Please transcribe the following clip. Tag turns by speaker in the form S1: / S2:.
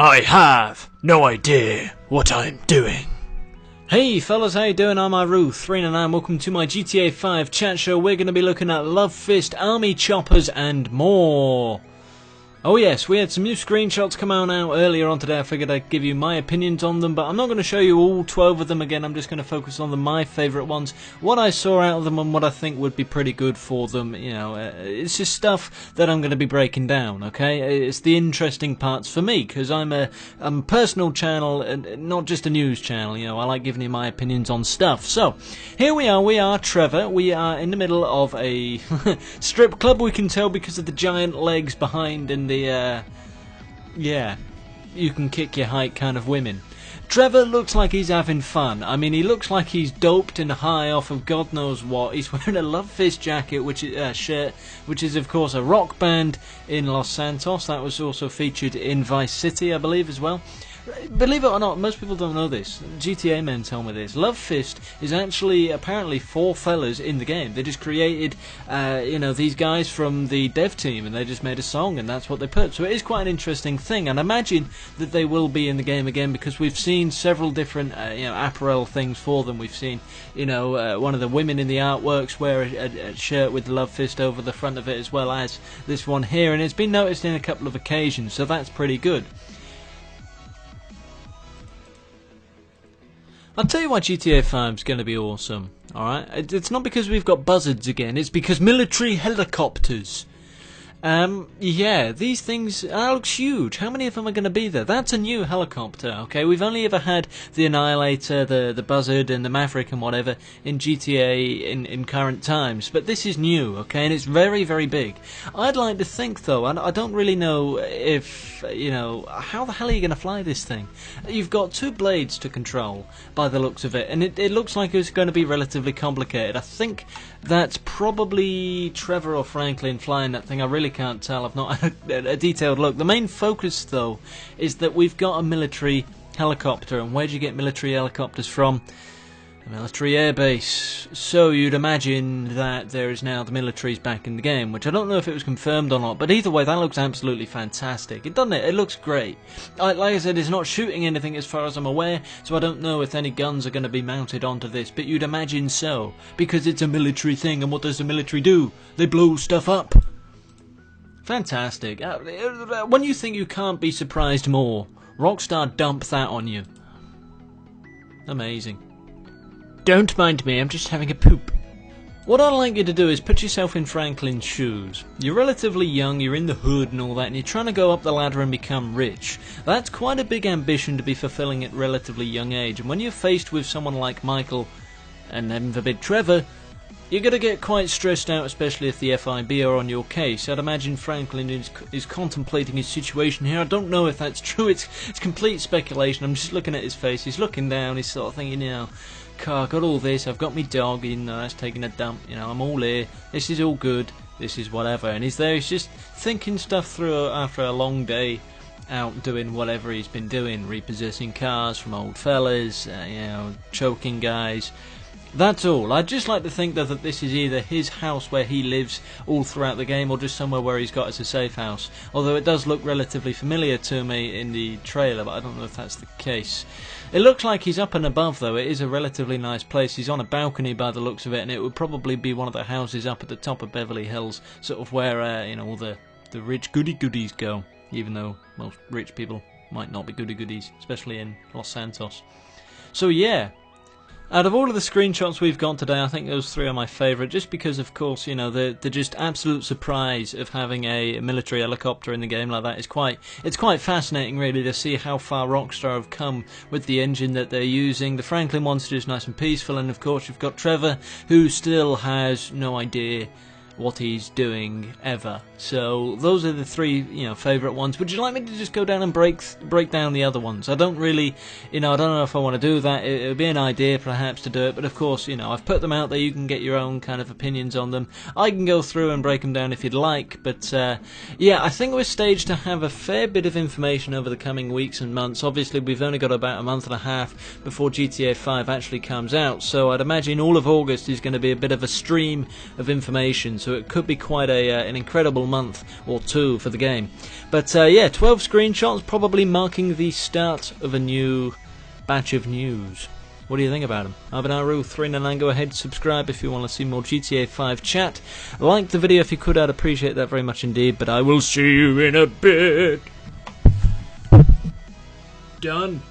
S1: I have no idea what I'm doing.
S2: Hey fellas, how you doing? I'm Ruth399. Welcome to my GTA 5 chat show. We're going to be looking at Love Fist, Army Choppers and more. Oh yes, we had some new screenshots come out earlier on today. I figured I'd give you my opinions on them, but I'm not going to show you all 12 of them again. I'm just going to focus on my favourite ones, what I saw out of them and what I think would be pretty good for them. You know, it's just stuff that I'm going to be breaking down, okay? It's the interesting parts for me, because I'm a personal channel and not just a news channel. You know, I like giving you my opinions on stuff. So, here we are Trevor. We are in the middle of a strip club, we can tell, because of the giant legs behind and the, yeah, you can kick your height kind of women. Trevor looks like he's having fun. I mean, he looks like he's doped and high off of God knows what. He's wearing a Love Fist jacket, which is shirt, which is of course a rock band in Los Santos. That was also featured in Vice City, I believe, as well. Believe it or not, most people don't know this. GTA men tell me this. Love Fist is actually apparently 4 fellas in the game. They just created, these guys from the dev team, and they just made a song, and that's what they put. So it is quite an interesting thing, and I imagine that they will be in the game again, because we've seen several different, apparel things for them. We've seen, one of the women in the artworks wear a shirt with Love Fist over the front of it, as well as this one here, and it's been noticed in a couple of occasions, so that's pretty good. I'll tell you why GTA 5 is going to be awesome, alright? It's not because we've got buzzards again, it's because military helicopters. Yeah, these things, that looks huge. How many of them are going to be there? That's a new helicopter, okay? We've only ever had the Annihilator, the Buzzard, and the Maverick and whatever in GTA in current times. But this is new, okay? And it's very, very big. I'd like to think, though, and I don't really know if, how the hell are you going to fly this thing? You've got 2 blades to control, by the looks of it, and it looks like it's going to be relatively complicated. I think that's probably Trevor or Franklin flying that thing. I really can't tell. I've not had a detailed look. The main focus, though, is that we've got a military helicopter. And where do you get military helicopters from? A military airbase. So you'd imagine that there is now the military's back in the game, which I don't know if it was confirmed or not, but either way, that looks absolutely fantastic. Doesn't it? It looks great. Like I said, it's not shooting anything as far as I'm aware, so I don't know if any guns are going to be mounted onto this, but you'd imagine so, because it's a military thing, and what does the military do? They blow stuff up. Fantastic. When you think you can't be surprised more, Rockstar dump that on you. Amazing. Don't mind me, I'm just having a poop. What I'd like you to do is put yourself in Franklin's shoes. You're relatively young, you're in the hood and all that, and you're trying to go up the ladder and become rich. That's quite a big ambition to be fulfilling at a relatively young age, and when you're faced with someone like Michael, and heaven forbid Trevor, you're going to get quite stressed out, especially if the FIB are on your case. I'd imagine Franklin is contemplating his situation here. I don't know if that's true, it's complete speculation. I'm just looking at his face, he's looking down, he's sort of thinking, car, got all this, I've got my dog, that's taking a dump, I'm all here, this is all good, this is whatever, and he's there, he's just thinking stuff through after a long day out doing whatever he's been doing, repossessing cars from old fellas, choking guys. That's all. I'd just like to think that this is either his house where he lives all throughout the game, or just somewhere where he's got as a safe house. Although it does look relatively familiar to me in the trailer, but I don't know if that's the case. It looks like he's up and above, though. It is a relatively nice place. He's on a balcony by the looks of it, and it would probably be one of the houses up at the top of Beverly Hills, sort of where all the rich goody-goodies go, even though most rich people might not be goody-goodies, especially in Los Santos. So yeah. Out of all of the screenshots we've got today, I think those 3 are my favourite, just because, of course, the just absolute surprise of having a military helicopter in the game like that is it's quite fascinating, really, to see how far Rockstar have come with the engine that they're using. The Franklin one's just nice and peaceful, and of course you've got Trevor, who still has no idea what he's doing ever. So those are the 3 favourite ones. Would you like me to just go down and break down the other ones? I don't really, I don't know if I want to do that. It would be an idea perhaps to do it, but of course, I've put them out there. You can get your own kind of opinions on them. I can go through and break them down if you'd like, but yeah, I think we're staged to have a fair bit of information over the coming weeks and months. Obviously, we've only got about a month and a half before GTA 5 actually comes out, so I'd imagine all of August is going to be a bit of a stream of information, so it could be quite an incredible month or two for the game. But yeah, 12 screenshots, probably marking the start of a new batch of news. What do you think about them? Abanaru399, go ahead, subscribe if you want to see more GTA 5 chat. Like the video if you could, I'd appreciate that very much indeed, but I will see you in a bit. Done.